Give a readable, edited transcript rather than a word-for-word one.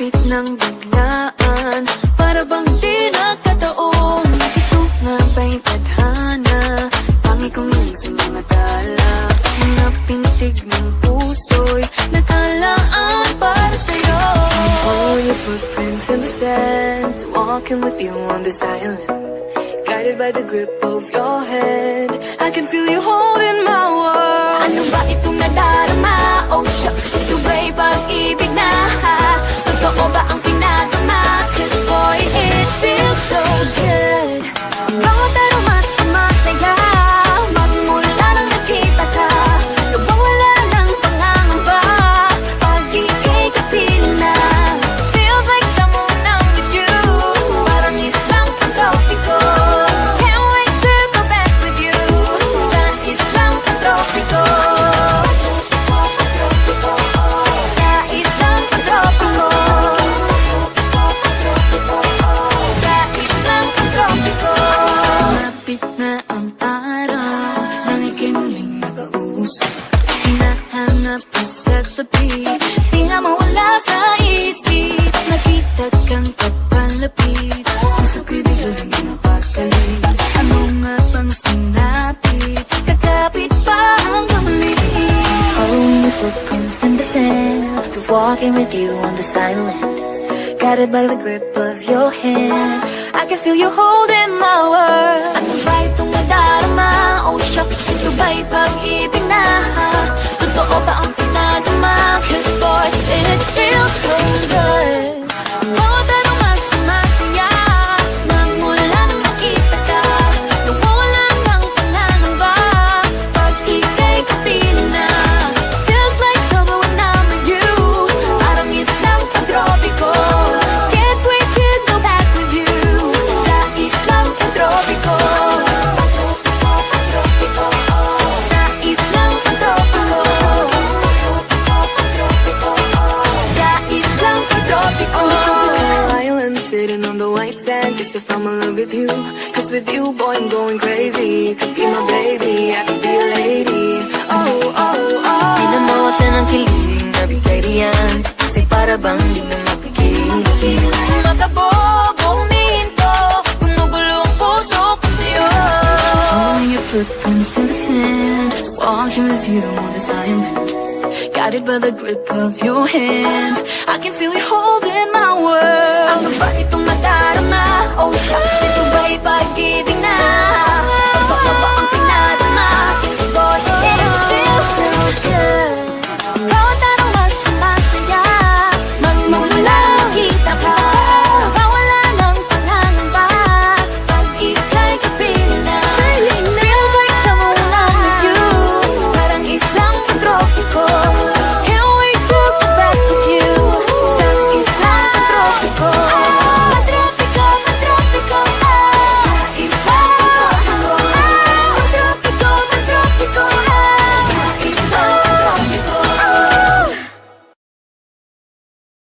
Lumapit ng biglaan, para bang di nagkataon. Ito nga ba'y tadhana, tangi kong iling sa mga tala. Mga pintig ng puso'y natalaan para sa'yo. Follow your footprints in the sand, walking with you on this island, guided by the grip of your hand. I can feel you holding my world. Ano ba itong nadarama? Oh shucks, ito ba'y pag-ibig na? Totoo ba ang pinagama? 'Cause boy, it feels so good. Bawat aroma sumasaya, magmula nang nakita ka. Nawawala ng pangangamba, pag ika'y kapiling na. Feels like someone I'm with you, parang islang pantropiko. Can't wait to go back with you, sa islang pantropiko. Sa islang pantropiko. Sa islang pantropiko. Sumapit na ang araw, nang ika'y muling nakausap. Hinahanap ka sa tabi, di nga mawala sa isip. Nakita kang kapalapit, puso ko'y biglang napakalit. Ano nga bang sinapit, kakapit pa hanggang muli. Following your footprints in the sand, to walking with you on this island, guided by the grip of your hand. I can feel you holding my world. Ano ba itong nadarama? Oh shucks, ito ba'y pag-ibig na? Totoo ba ang pinadama? 'Cause boy, it feels so good. Bawat aroma sumasaya, magmula nang nakita ka. Nawawala ng pangangamba, pag ika'y kapiling na. Feels like summer when I'm with you, parang islang pantropiko. Can't wait to go back with you, sa islang pantropiko. Sa islang pantropiko. Sa islang pantropiko. Island sitting on the white sand, guess if I'm in love with you, 'cause with you, boy, I'm going crazy. Could be my baby, I could be a lady. Oh, oh, oh. Di na mawata ng kilig na bigay riyan, kasi para bang di na mapigil. Makabog, huminto, gumugulo ang puso ko sa'yo. Following your footprints in the sand, walking with you on this island, guided by the grip of your hand. I can